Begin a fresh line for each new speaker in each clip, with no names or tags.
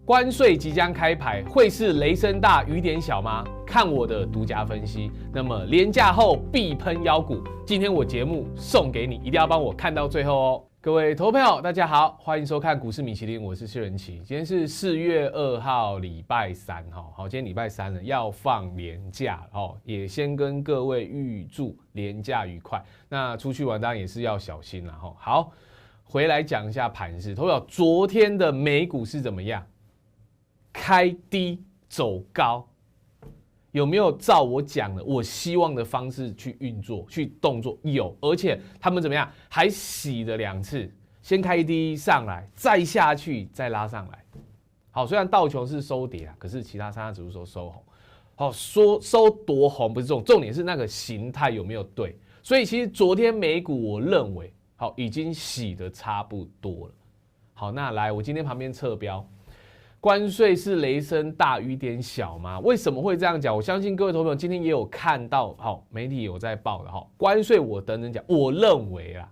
关税即将开牌，会是雷声大雨点小吗？看我的独家分析。那么连假后必喷妖股，今天我节目送给你，一定要帮我看到最后哦。各位投资朋友，大家好，欢迎收看股市米其林，我是谢仁奇。今天是4月2号，礼拜三，好，今天礼拜三了，要放连假了，也先跟各位预祝连假愉快。那出去玩当然也是要小心了，好，回来讲一下盘势，投资朋友，昨天的美股是怎么样？开低走高，有没有照我讲的我希望的方式去运作、去动作？有，而且他们怎么样？还洗了2次，先开低上来，再下去，再拉上来。好，虽然道琼是收跌啊，可是其他三大指数都收红。好，收多红不是重点是那个形态有没有对？所以其实昨天美股我认为好已经洗得差不多了。好，那来我今天旁边侧标。关税是雷声大雨点小吗？为什么会这样讲？我相信各位投资朋友今天也有看到，媒体有在报的，关税我等等讲，我认为啦，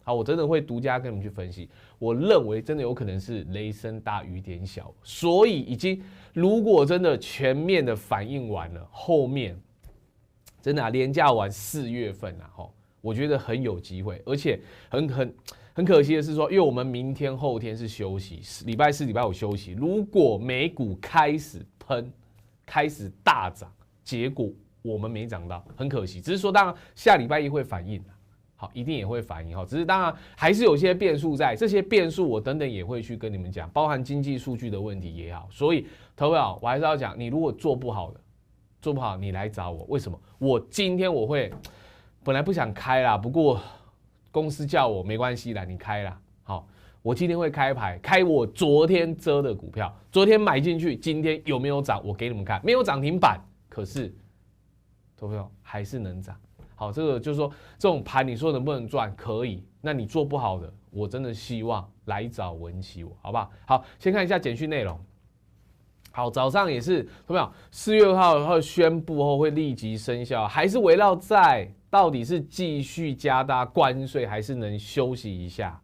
好，我真的会独家跟你们去分析，我认为真的有可能是雷声大雨点小，所以已经如果真的全面的反应完了，后面真的连假完4月份我觉得很有机会，而且很可惜的是说，因为我们明天后天是休息，礼拜4、礼拜5休息。如果美股开始喷，开始大涨，结果我们没涨到，很可惜。只是说，当然下礼拜1会反应，好，一定也会反应只是当然还是有些变数在，这些变数我等等也会去跟你们讲，包含经济数据的问题也好。所以，投资者，我还是要讲，你如果做不好，你来找我，为什么？我今天我会本来不想开啦，不过公司叫我没关系啦，你开啦。好，我今天会开牌，开我昨天遮的股票，昨天买进去，今天有没有涨？我给你们看，没有涨停板，可是，投资者还是能涨。好，这个就是说，这种盘你说能不能赚？可以。那你做不好的，我真的希望来找文琪我，好不好？好，先看一下简讯内容。好，早上也是，投资者4月2号宣布后会立即生效，还是围绕在。到底是继续加大关税，还是能休息一下？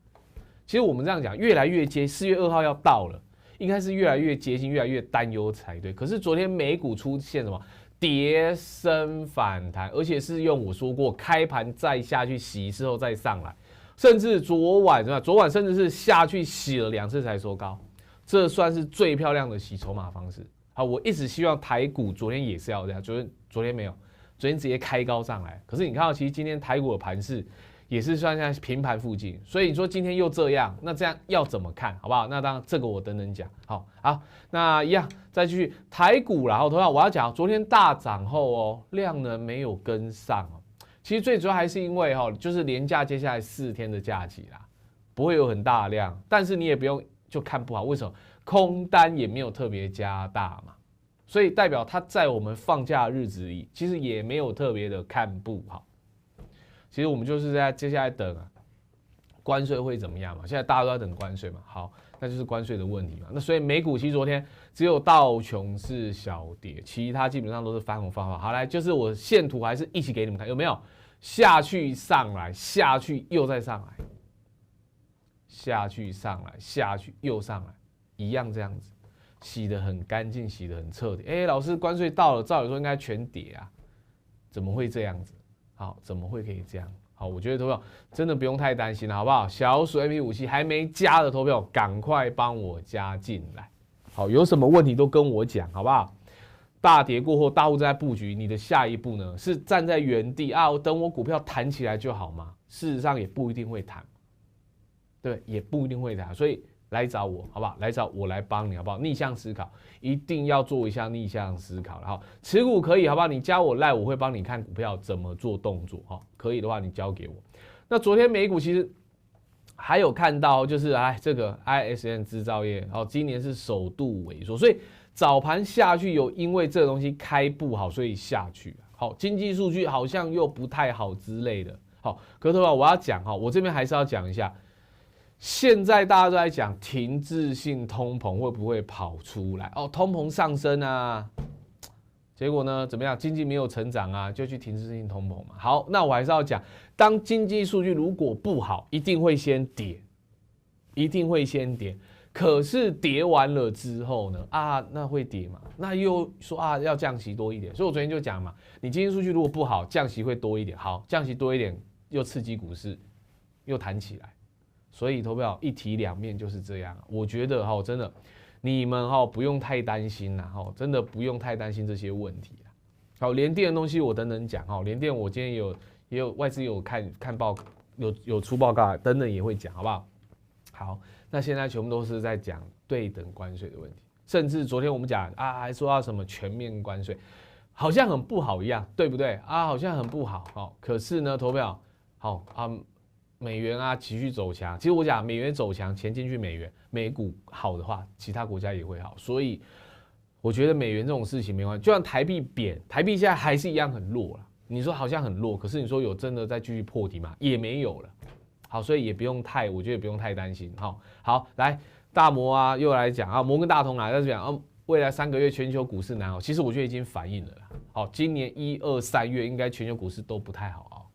其实我们这样讲，越来越接4月2号要到了，应该是越来越接近，越来越担忧才对。可是昨天美股出现什么跌升反弹，而且是用我说过开盘再下去洗之后再上来，甚至昨晚甚至是下去洗了2次才收高，这算是最漂亮的洗筹码方式。好，我一直希望台股昨天也是要这样，昨天没有。昨天直接开高上来，可是你看到其实今天台股的盘势也是算在平盘附近，所以你说今天又这样，那这样要怎么看，好不好？那当然这个我等等讲。好，那一样再继续台股，然后同样我要讲，昨天大涨后量能没有跟上其实最主要还是因为就是连假接下来4天的假期啦，不会有很大的量，但是你也不用就看不好，为什么？空单也没有特别加大嘛。所以代表他在我们放假的日子里，其实也没有特别的看不好。其实我们就是在接下来等关税会怎么样嘛？现在大家都在等关税嘛。好，那就是关税的问题嘛。那所以美股其实昨天只有道琼是小跌，其他基本上都是翻红翻红。好，来就是我线图还是一起给你们看，有没有？下去上来，下去又再上来，下去上来，下去又上来，一样这样子。洗得很干净，洗得很彻底。老师，关税到了，照理说应该全跌啊，怎么会这样子？好，怎么会可以这样？好，我觉得投票真的不用太担心了，好不好？小鼠 MP57还没加的投票，赶快帮我加进来。好，有什么问题都跟我讲，好不好？大跌过后，大户在布局，你的下一步呢？是站在原地我等我股票弹起来就好吗？事实上也不一定会弹，对，也不一定会弹，所以。来找我，好不好？来找我来帮你，好不好？逆向思考，一定要做一下逆向思考。然后持股可以，好不好？你加我赖，我会帮你看股票怎么做动作。可以的话，你交给我。那昨天美股其实还有看到，就是这个 ISM 制造业，今年是首度萎缩，所以早盘下去有因为这个东西开不好，所以下去。好，经济数据好像又不太好之类的。好，可是我要讲我这边还是要讲一下。现在大家都在讲停滞性通膨会不会跑出来？通膨上升啊，结果呢怎么样？经济没有成长啊，就去停滞性通膨嘛。好，那我还是要讲，当经济数据如果不好，一定会先跌，一定会先跌。可是跌完了之后呢，那会跌嘛？那又说要降息多一点，所以我昨天就讲嘛，你经济数据如果不好，降息会多一点，好，降息多一点又刺激股市，又弹起来，所以投票一体两面就是这样。我觉得真的，你们不用太担心啦，真的不用太担心这些问题啦。好，联电的东西我等等讲，联电我今天也有外资有看报，有出报告，等等也会讲，好不好？好，那现在全部都是在讲对等关税的问题，甚至昨天我们讲还说到什么全面关税，好像很不好一样，对不对好像很不好可是呢，投票美元持续走强，其实我讲美元走强，钱进去美元，美股好的话，其他国家也会好，所以我觉得美元这种事情没关系，就像台币贬，台币现在还是一样很弱了，你说好像很弱，可是你说有真的再继续破底吗？也没有了。好，所以也不用我觉得也不用太担心。好，来大摩又来讲摩根大通在讲未来3个月全球股市难其实我觉得已经反映了啦。好，今年1、2、3月应该全球股市都不太好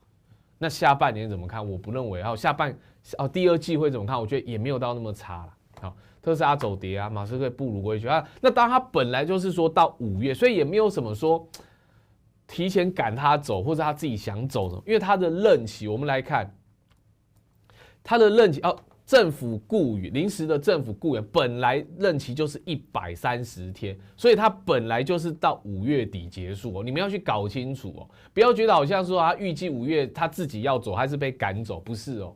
那下半年怎么看？我不认为。第二季会怎么看？我觉得也没有到那么差了。好，特斯拉走跌马斯克步入归去那当然他本来就是说到5月，所以也没有什么说提前赶他走，或者他自己想走的，因为他的任期我们来看。他的任期政府雇员临时的政府雇员本来任期就是130天，所以他本来就是到5月底结束你们要去搞清楚不要觉得好像说他预计5月他自己要走还是被赶走，不是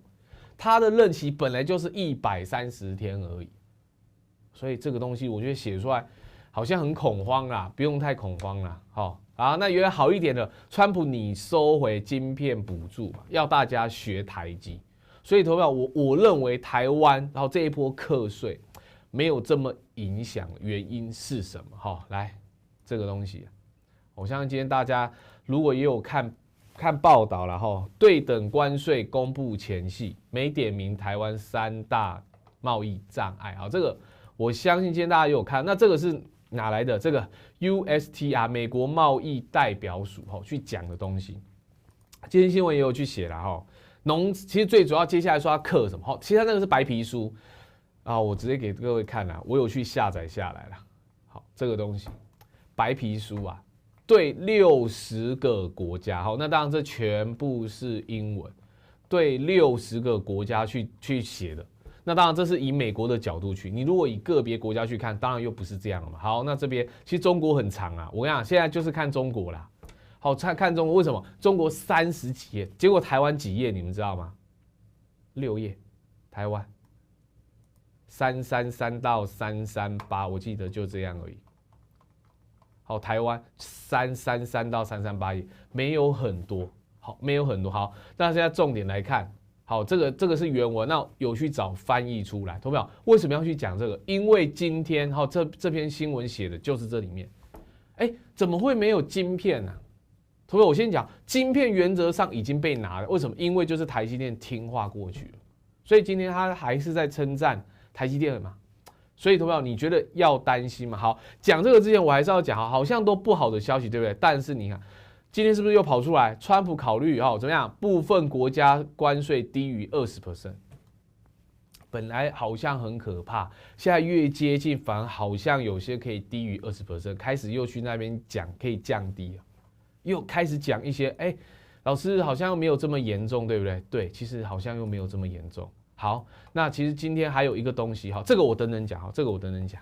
他的任期本来就是130天而已，所以这个东西我觉得写出来好像很恐慌啦，不用太恐慌啦那原来好一点的，川普你收回晶片补助要大家学台积。所以投票我认为台湾然后这一波课税没有这么影响，原因是什么来这个东西我相信今天大家如果也有看报道了对等关税公布前夕没点名台湾3大贸易障碍这个我相信今天大家也有看，那这个是哪来的？这个 USTR 美国贸易代表署去讲的东西，今天新闻也有去写了其实最主要接下来说要课什么其实那个是白皮书我直接给各位看我有去下载下来了。好，这个东西白皮书对60个国家那当然这全部是英文，对60个国家去写的。那当然这是以美国的角度去，你如果以个别国家去看，当然又不是这样了嘛。好，那这边其实中国很长我跟你讲，现在就是看中国啦。好，看中国为什么？中国30几页，结果台湾几页？你们知道吗？6页，台湾333到338，我记得就这样而已。好，台湾333到338页，没有很多。好，没有很多。好，那现在重点来看，好，这个是原文，那有去找翻译出来，懂没有？为什么要去讲这个？因为今天这篇新闻写的就是这里面，怎么会没有晶片呢？同学，我先讲，晶片原则上已经被拿了，为什么？因为就是台积电听话过去了，所以今天他还是在称赞台积电嘛。所以同学，你觉得要担心吗？好，讲这个之前我还是要讲，好像都不好的消息，对不对？但是你看，今天是不是又跑出来？川普考虑怎么样？部分国家关税低于20%，本来好像很可怕，现在越接近，反而好像有些可以低于20%，开始又去那边讲可以降低又开始讲一些，老师好像又没有这么严重，对不对？对，其实好像又没有这么严重。好，那其实今天还有一个东西，这个我等等讲，这个我等等讲。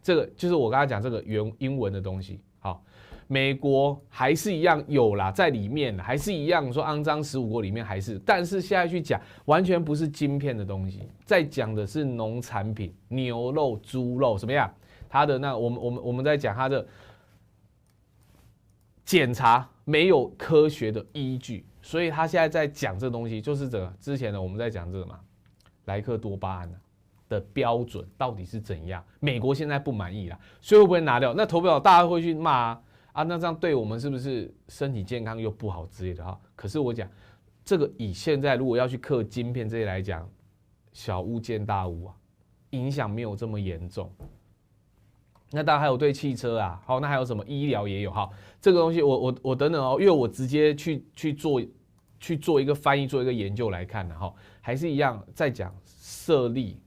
这个就是我刚才讲这个英文的东西。好，美国还是一样有啦，在里面还是一样说肮脏15国里面还是，但是现在去讲完全不是晶片的东西，在讲的是农产品，牛肉、猪肉，什么样？它的那我们在讲它的。检查没有科学的依据，所以他现在在讲这个东西，就是这个之前呢我们在讲这个嘛，莱克多巴胺的标准到底是怎样？美国现在不满意啦，所以会不会拿掉？那投票大家会去骂那这样对我们是不是身体健康又不好之类的可是我讲这个以现在如果要去刻晶片这些来讲，小巫见大巫影响没有这么严重。那当然还有对汽车好，那还有什么医疗也有这个东西我等等因为我直接去做一个翻译，做一个研究来看还是一样在讲设立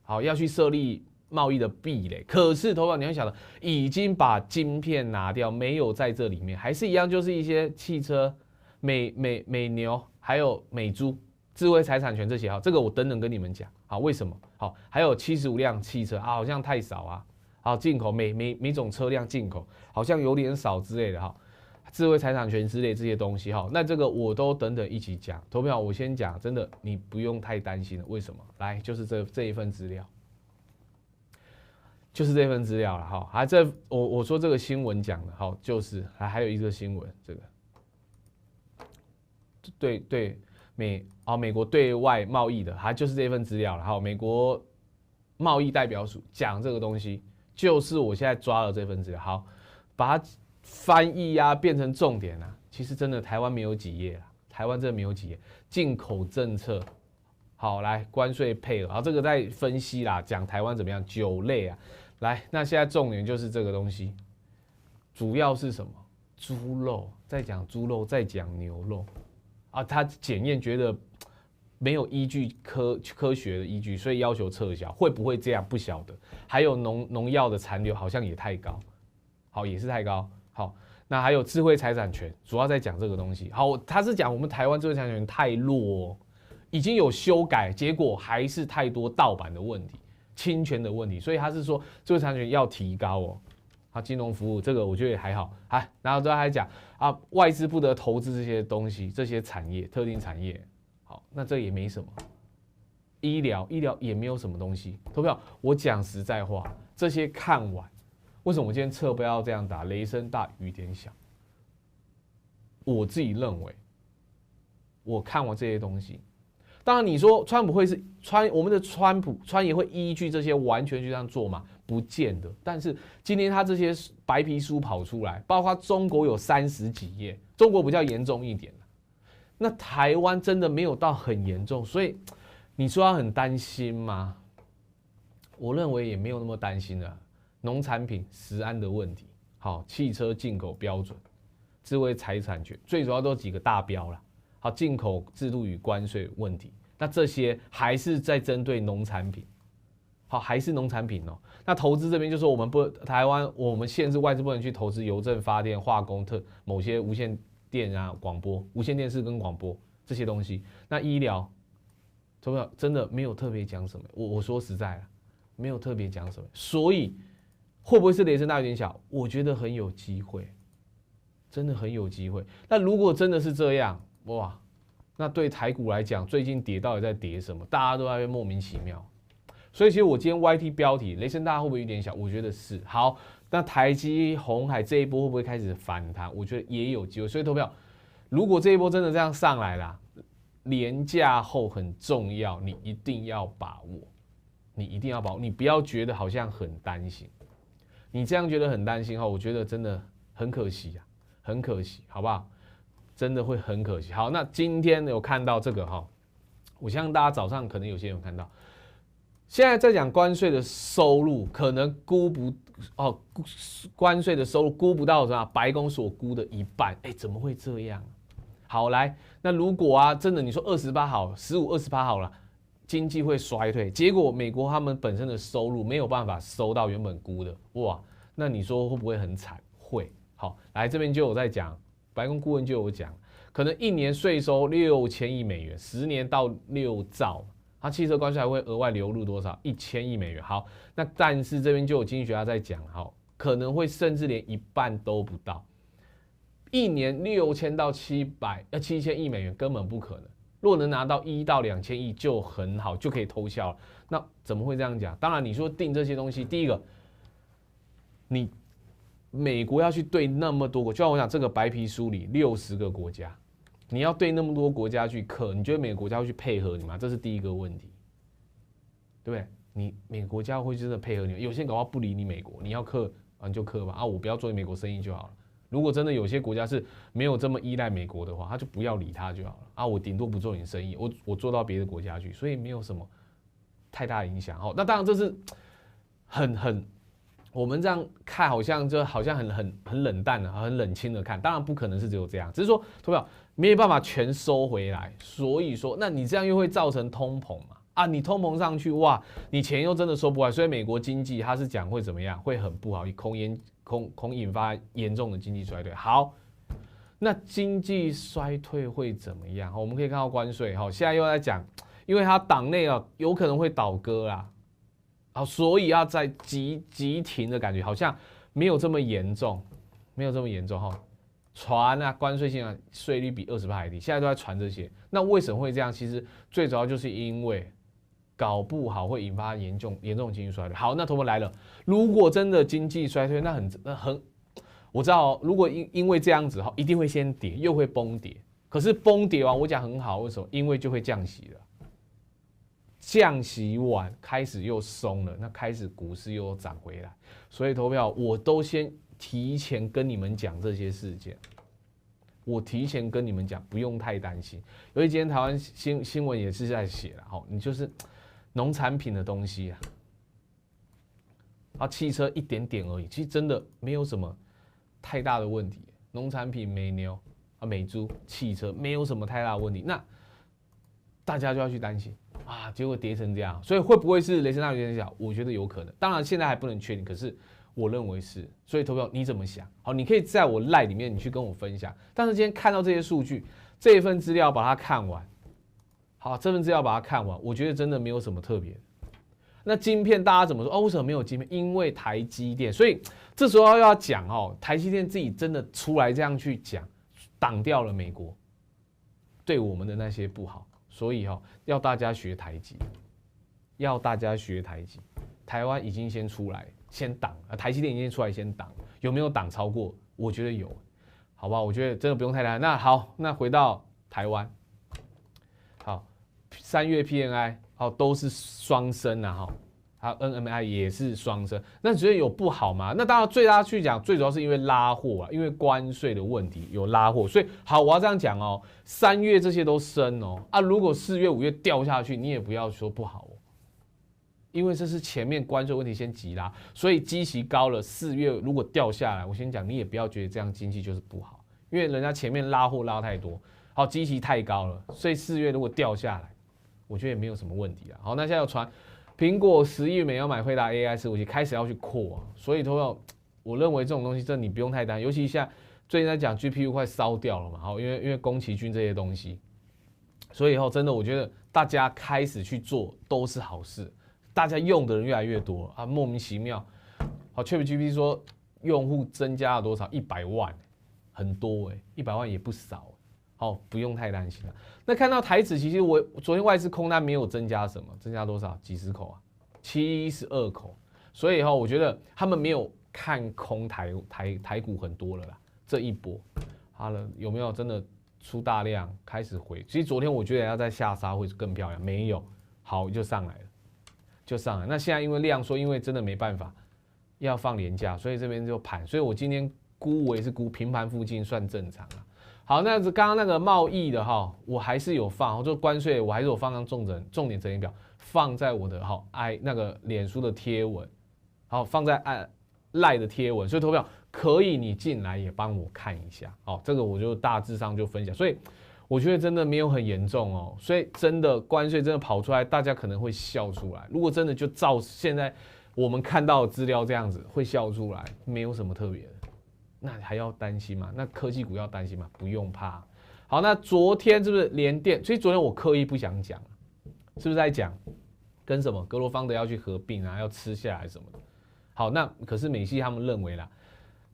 好，要去设立贸易的壁垒。可是投票你要晓得，已经把晶片拿掉，没有在这里面，还是一样，就是一些汽车、美牛，还有美猪、智慧财产权这些。好，这个我等等跟你们讲。好，为什么？好，还有75辆汽车啊，好像太少啊。好，进口每种车辆进口好像有点少之类的哈。智慧财产权之类这些东西哈，那这个我都等等一起讲。投票我先讲，真的你不用太担心了。为什么？来，就是这一份资料，就是这份资料了哈。还这我说这个新闻讲的哈，就是还有一个新闻，这个对美国对外贸易的，还就是这份资料了哈。美国贸易代表署讲这个东西，就是我现在抓了这份资料，好，把它翻译啊，变成重点啊。其实真的台湾没有几页啦，台湾真的没有几页。进口政策，好，来关税配额，好，这个在分析啦，讲台湾怎么样，酒类啊，来，那现在重点就是这个东西，主要是什么？猪肉，再讲猪肉，再讲牛肉啊，他检验觉得没有依据科学的依据，所以要求撤销，会不会这样不晓得。还有农药的残留好像也太高，好，也是太高。好，那还有智慧财产权，主要在讲这个东西。好，他是讲我们台湾智慧财产权太弱哦，已经有修改，结果还是太多盗版的问题、侵权的问题，所以他是说智慧财产权要提高哦。好，金融服务这个我觉得也还好。好，然后之后还讲啊，外资不得投资这些东西、这些产业、特定产业。好，那这也没什么。医疗也没有什么东西。投票，我讲实在话，这些看完。为什么我今天侧标要这样打？雷声大雨点小。我自己认为，我看完这些东西，当然你说川普会是我们的川也会依据这些完全就这样做吗？不见得。但是今天他这些白皮书跑出来，包括中国有30几页，中国比较严重一点，那台湾真的没有到很严重，所以你说他很担心吗？我认为也没有那么担心了。农产品食安的问题，好，汽车进口标准，智慧财产权，最主要都几个大标啦。好，进口制度与关税问题，那这些还是在针对农产品，好，还是农产品哦。那投资这边就说我们台湾，我们限制外资不能去投资邮政、发电、化工、某些无线电啊、广播、无线电视跟广播这些东西。那医疗，真的没有特别讲什么。我说实在了，没有特别讲什么，所以。会不会是雷声大雨点小？我觉得很有机会，真的很有机会。那如果真的是这样，哇，那对台股来讲，最近跌到底在跌什么？大家都在莫名其妙。所以其实我今天 YT 标题雷声大会不会有点小？我觉得是。好，那台积、鸿海这一波会不会开始反弹？我觉得也有机会。所以投票，如果这一波真的这样上来啦，连假后很重要，你一定要把握，你不要觉得好像很担心。你这样觉得很担心哈，我觉得真的很可惜啊，很可惜，好不好？真的会很可惜。好，那今天有看到这个哈，我相信大家早上可能有些人有看到，现在在讲关税的收入，可能关税的收入估不到什么白宫所估的一半，怎么会这样？好，来，那如果啊，真的你说28好，15、28好了。经济会衰退，结果美国他们本身的收入没有办法收到原本估的，哇，那你说会不会很惨？会。好，来这边就有在讲，白宫顾问就有讲，可能一年税收6000亿美元，10年到6兆，它汽车关税还会额外流入多少？1000亿美元。好，那但是这边就有经济学家在讲，好，可能会甚至连一半都不到，一年6000到7000亿美元根本不可能。若能拿到1到2000亿就很好，就可以偷笑了。那怎么会这样讲？当然，你说定这些东西，第一个，你美国要去对那么多国，就像我讲这个白皮书里60个国家，你要对那么多国家去克，你觉得每个国家会去配合你吗？这是第一个问题，对不对？你每个国家会真的配合你？有些搞不好不理你美国，你要克啊你就克吧，我不要做美国生意就好了。如果真的有些国家是没有这么依赖美国的话，他就不要理他就好了我顶多不做你生意，我做到别的国家去，所以没有什么太大影响那当然这是我们这样看好像很冷淡的、很冷清的看，当然不可能是只有这样，只是说投票没有办法全收回来，所以说那你这样又会造成通膨嘛？啊，你通膨上去，哇，你钱又真的收不回来，所以美国经济它是讲会怎么样？会很不好，恐引发严重的经济衰退。好，那经济衰退会怎么样？我们可以看到关税，现在又在讲，因为它党内有可能会倒戈啦，好，所以要在急停的感觉，好像没有这么严重，没有这么严重哈。传啊，关税性税率比20%还低，现在都在传这些。那为什么会这样？其实最主要就是因为搞不好会引发严重经济衰退。好，那头发来了，如果真的经济衰退，那很，我知道如果因为这样子一定会先跌，又会崩跌。可是崩跌完，我讲很好，为什么？因为就会降息了。降息完开始又松了，那开始股市又涨回来。所以投票我都先提前跟你们讲这些事件，我提前跟你们讲，不用太担心。尤其今天台湾新闻也是在写了，你就是农产品的东西汽车一点点而已，其实真的没有什么太大的问题。农产品、美牛美猪、汽车没有什么太大的问题，那大家就要去担心结果跌成这样，所以会不会是雷声大雨点小？我觉得有可能，当然现在还不能确定，可是我认为是。所以投票你怎么想？好，你可以在我 LINE 里面你去跟我分享。但是今天看到这些数据，这一份资料把它看完，好，这份资料把它看完，我觉得真的没有什么特别的。那晶片大家怎么说？为什么没有晶片？因为台积电。所以这时候要讲台积电自己真的出来这样去讲，挡掉了美国对我们的那些不好。所以要大家学台积，要大家学台积。台湾已经先出来先挡，台积电已经出来先挡，有没有挡超过？我觉得有，好不好？我觉得真的不用太担心。那好，那回到台湾，好，3月 PMI 都是双升还有 NMI 也是双升，那觉得有不好吗？那当然，最大去讲，最主要是因为拉货因为关税的问题有拉货，所以好，我要这样讲3月这些都升如果4月、5月掉下去，你也不要说不好因为这是前面关税问题先急拉，所以基期高了，4月如果掉下来，我先讲，你也不要觉得这样经济就是不好，因为人家前面拉货拉太多，好，基期太高了，所以4月如果掉下来，我觉得也没有什么问题好，那现在有传苹果10亿美要买辉达 AI 伺服器，开始要去扩所以我认为这种东西，这你不用太担心，尤其现在最近在讲 GPU 快烧掉了嘛，因为宫崎骏这些东西，所以真的我觉得大家开始去做都是好事。大家用的人越来越多莫名其妙。好 ，ChatGPT 说用户增加了多少？100万，很多100万也不少好，不用太担心了。那看到台指，其实我昨天外资空单没有增加什么，增加多少？几十口72口。所以我觉得他们没有看空台股很多了啦，这一波好了，有没有真的出大量开始回？其实昨天我觉得要再下杀会更漂亮，没有，好就上来了。那现在因为量缩，因为真的没办法要放连假，所以这边就盘。所以我今天估我也是估平盘附近算正常了。好，那刚刚那个贸易的我还是有放，就关税我还是有放上重点整理表，放在我的那个脸书的贴文，好放在LINE的贴文，所以投票可以你进来也帮我看一下。好，这个我就大致上就分享，所以。我觉得真的没有很严重所以真的关税真的跑出来，大家可能会笑出来。如果真的就照现在我们看到的资料这样子，会笑出来，没有什么特别的，那还要担心吗？那科技股要担心吗？不用怕。好，那昨天是不是联电？所以昨天我刻意不想讲，是不是在讲跟什么格罗方德要去合并要吃下来什么的？好，那可是美系他们认为啦。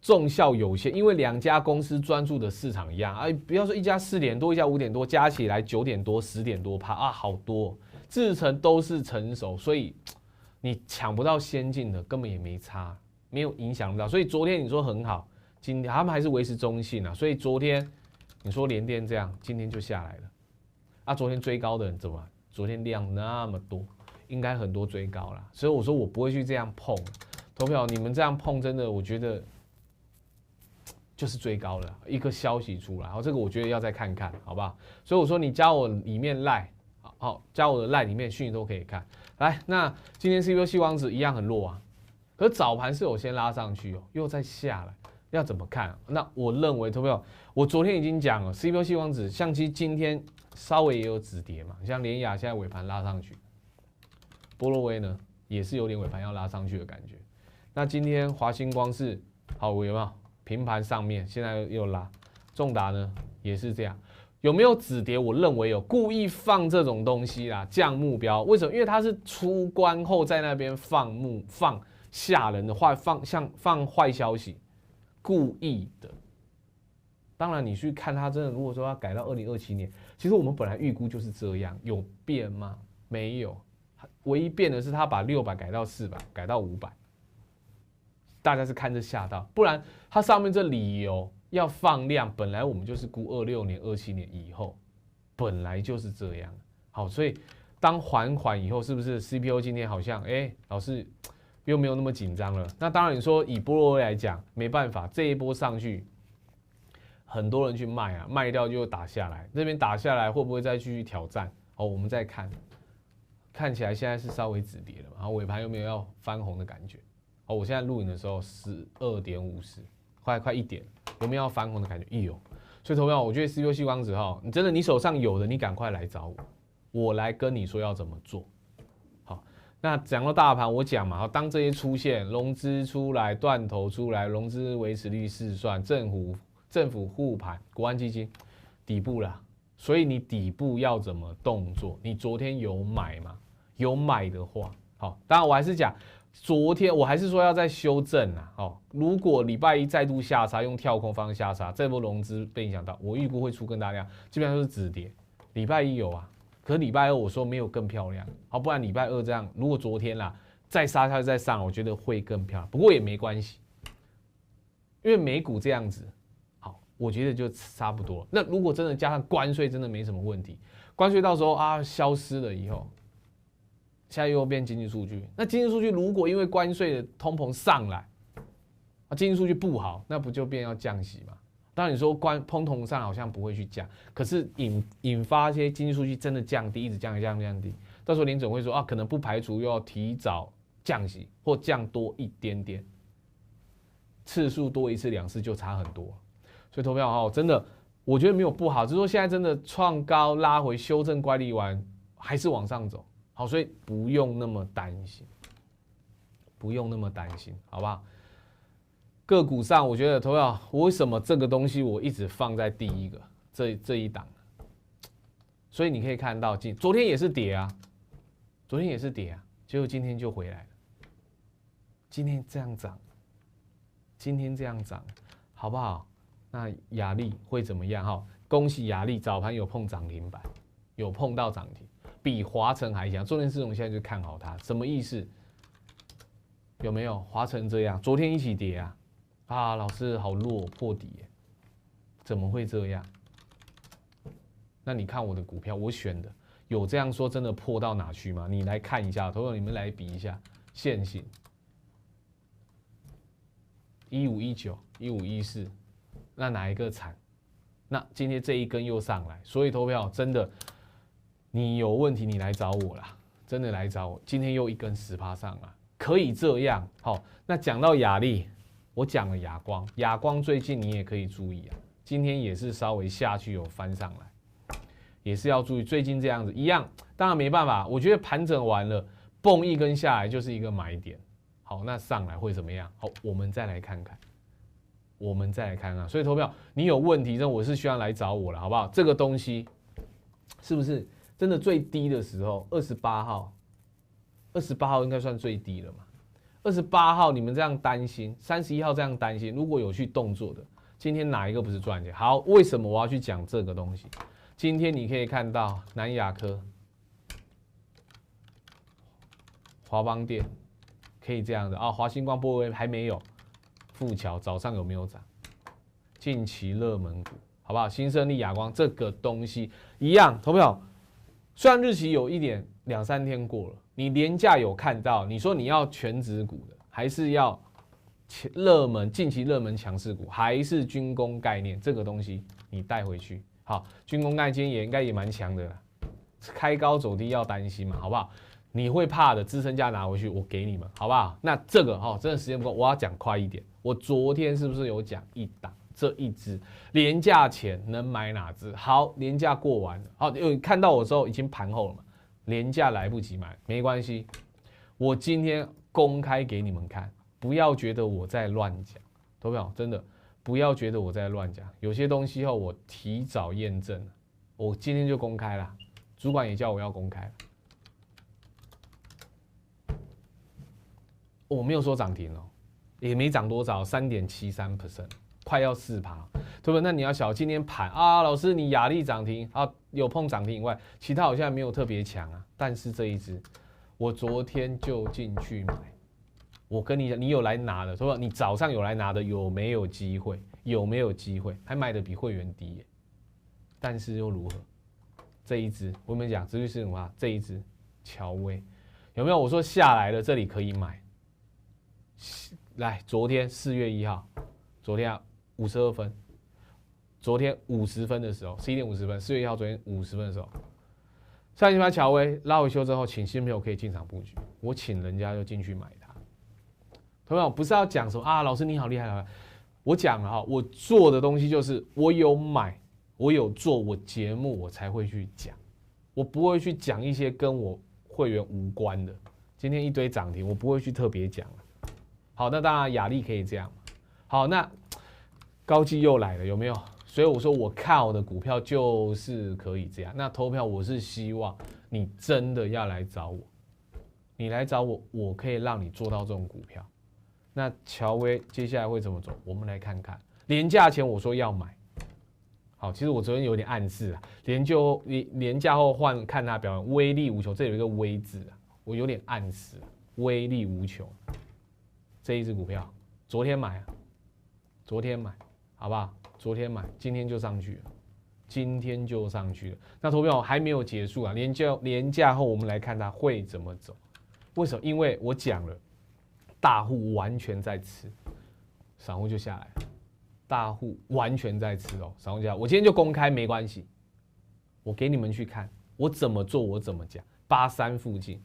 重效有限，因为2家公司专注的市场一样不要说一家4点多，一家5点多，加起来9点多、10点多趴好多，制程都是成熟，所以你抢不到先进的，根本也没差，没有影响到。所以昨天你说很好，今天他们还是维持中性所以昨天你说联电这样，今天就下来了昨天追高的人怎么？昨天量那么多，应该很多追高啦，所以我说我不会去这样碰。投票你们这样碰，真的我觉得。就是追高了一个消息出来，这个我觉得要再看看，好不好？所以我说你加我里面 LINE， 好，加我的 LINE里面讯息都可以看。来，那今天 CPU 矽光子一样很弱可是早盘是有先拉上去又再下来，要怎么看？那我认为，投票我昨天已经讲了 ，CPU 矽光子，像其实今天稍微也有止跌嘛，像联亚现在尾盘拉上去，波若威呢也是有点尾盘要拉上去的感觉。那今天华星光是好，有没有平盘上面，现在又拉，重达呢也是这样。有没有止跌？我认为有，故意放这种东西啦，降目标。为什么？因为它是出关后在那边放吓人的话，放坏消息，故意的。当然，你去看它真的，如果说要改到2027年，其实我们本来预估就是这样，有变吗？没有，唯一变的是它把600改到400，改到500。大家是看这吓到，不然它上面这理由。要放量，本来我们就是估26年、27年以后，本来就是这样。好，所以当缓以后，是不是 CPO 今天好像老师又没有那么紧张了？那当然你说以波若威来讲，没办法，这一波上去，很多人去卖啊，卖掉就打下来，这边打下来会不会再继续挑战？哦，我们再看，看起来现在是稍微止跌了嘛，然后尾盘有没有要翻红的感觉？哦，我现在录影的时候12.50，快1点。有没有要翻红的感觉？有，所以投票，我觉得 CPO 矽光子你真的你手上有的，你赶快来找我，我来跟你说要怎么做。好，那讲到大盘，我讲嘛，当这些出现，融资出来，断头出来，融资维持率试算，政府护盘，国安基金底部啦，所以你底部要怎么动作？你昨天有买吗？有买的话，好，当然我还是讲。昨天我还是说要再修正啊，如果礼拜一再度下杀，用跳空方向下杀，这波融资被影响到，我预估会出更大量，基本上都是止跌。礼拜一有啊，可是礼拜二我说没有更漂亮，好，不然礼拜二这样，如果昨天啦再杀下去再上，我觉得会更漂亮，不过也没关系，因为美股这样子，好，我觉得就差不多。那如果真的加上关税，真的没什么问题，关税到时候消失了以后。现在又变经济数据，那经济数据如果因为关税的通膨上来，经济数据不好，那不就变要降息吗？当然你说通膨上好像不会去降，可是引发一些经济数据真的降低，一直降低，到时候联准会说可能不排除又要提早降息或降多一点点，次数多1次2次就差很多。所以投票真的我觉得没有不好，只是说现在真的创高拉回修正乖离完还是往上走。好，所以不用那么担心，好不好？个股上，我觉得投票，为什么这个东西我一直放在第一个这一档？所以你可以看到，昨天也是跌啊，结果今天就回来了，今天这样涨，好不好？那亚力会怎么样？恭喜亚力早盘有碰涨停板，有碰到涨停。比华城还强，中联世荣现在就看好它，什么意思？有没有华城这样？昨天一起跌老师好弱，破底耶，怎么会这样？那你看我的股票，我选的有这样说真的破到哪去吗？你来看一下，投资者你们来比一下线型，1519、1514，那哪一个惨？那今天这一根又上来，所以投票真的。你有问题，你来找我啦，真的来找我。今天又一根10%上来，可以这样。好，那讲到亚力，我讲了亚光最近你也可以注意今天也是稍微下去有翻上来，也是要注意。最近这样子一样，当然没办法，我觉得盘整完了，蹦一根下来就是一个买点。好，那上来会怎么样？好，我们再来看看。所以投票，你有问题，我是需要来找我了，好不好？这个东西是不是？真的最低的时候，28号应该算最低了嘛？28号你们这样担心，31号这样担心，如果有去动作的，今天哪一个不是赚钱？好，为什么我要去讲这个东西？今天你可以看到南亚科、华邦电可以这样的华星光、波若威还没有，富桥早上有没有涨？近期热门股好不好？新胜利、亚光这个东西一样，投票。虽然日期有一点2、3天过了，你连假有看到，你说你要全指股的，还是要近期热门强势股，还是军工概念这个东西你带回去？好，军工概念今天应该也蛮强的啦，开高走低要担心嘛，好不好？你会怕的支撑价拿回去，我给你们，好不好？那这个真的时间不够，我要讲快一点。我昨天是不是有讲一档？这一支连假前能买哪支？好，连假过完了，好，看到我之后已经盘后了嘛，连假来不及买没关系，我今天公开给你们看，不要觉得我在乱讲，投票真的不要觉得我在乱讲。有些东西我提早验证了，我今天就公开了，主管也叫我要公开了。我没有说涨停哦，也没涨多少，3.73%，快要4%，对不对？那你要小今天盘啊，老师你亚力涨停啊，有碰涨停以外，其他好像没有特别强啊。但是这一只，我昨天就进去买。我跟你讲，你有来拿的，说你早上有来拿的，有没有机会？有没有机会？还买的比会员低耶。但是又如何？这一只我跟你讲，持续是什么？这一只乔威有没有？我说下来了，这里可以买。来，昨天4月1号，昨天52分，昨天50分的时候，11点50分，4月1号，昨天50分的时候，上一把乔威拉回修正后，请新朋友可以进场布局，我请人家就进去买它。同样不是要讲什么啊，老师你好厉害，我讲了哈，我做的东西就是我有买，我有做，我节目我才会去讲，我不会去讲一些跟我会员无关的。今天一堆涨停，我不会去特别讲。好，那当然亚力可以这样。好，那高技又来了，有没有？所以我说我看好的股票就是可以这样。那投票我是希望你真的要来找我，你来找我，我可以让你做到这种股票。那乔威接下来会怎么走？我们来看看。连假前我说要买，好，其实我昨天有点暗示啊，连假后换看它表现，威力无穷，这有一个威字啊，我有点暗示，威力无穷。这一只股票，昨天买，好不好？昨天买，今天就上去了，那投票还没有结束啊，连假后我们来看它会怎么走。为什么？因为我讲了，大户完全在吃，散户就下来了。大户完全在吃哦，散户下来。我今天就公开没关系，我给你们去看，我怎么做，我怎么讲。83附近，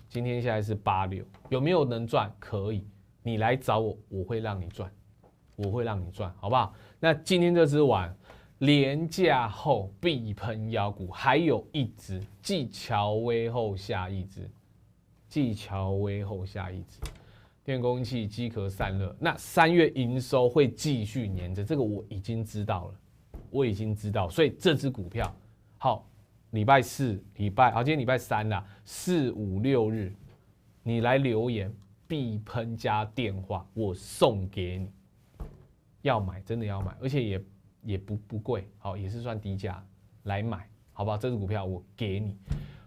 今天现在是86，有没有能赚？可以。你来找我，我会让你赚，好不好？那今天这只碗连假后必喷妖股，还有一只继乔威后下一只，电工器机壳散热，那3月营收会继续黏着，这个我已经知道了，所以这只股票好，礼拜4、好，今天礼拜3啦，4、5、6日，你来留言。必喷加电话，我送给你。要买真的要买，而且也不贵，好，也是算低价来买，好不好？这只股票我给你，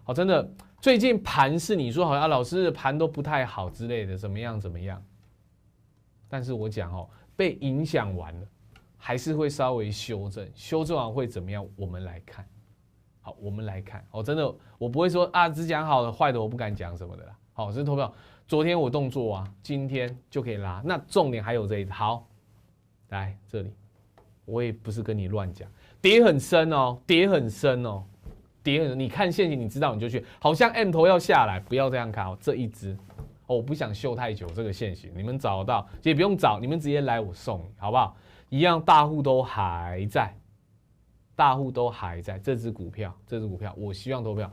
好，真的最近盘是你说好像老师盘都不太好之类的，怎么样？但是我讲被影响完了，还是会稍微修正完会怎么样？我们来看，好，我们来看，真的我不会说啊，只讲好的，坏的我不敢讲什么的啦。好，这是投票。昨天我动作啊，今天就可以拉。那重点还有这一只，好，来这里，我也不是跟你乱讲，跌很深哦，你看线型，你知道你就去，好像 M 头要下来，不要这样看哦。这一只，我不想秀太久这个线型，你们找得到，也不用找，你们直接来我送你，好不好？一样，大户都还在，这只股票，我希望投票。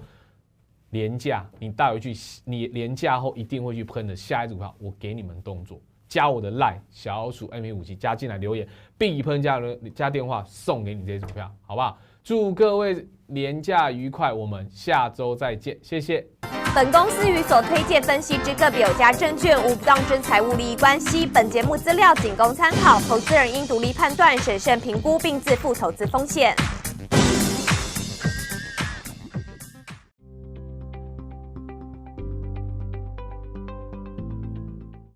连假，你带回去，你连假后一定会去喷的下一组股票，我给你们动作，加我的 LINE 小鼠 MP57加进来留言，必喷加电话送给你这些股票，好不好？祝各位连假愉快，我们下周再见，谢谢。
本公司与所推荐分析之个别有价证券无不当之财务利益关系，本节目资料仅供参考，投资人应独立判断、审慎评估并自负投资风险。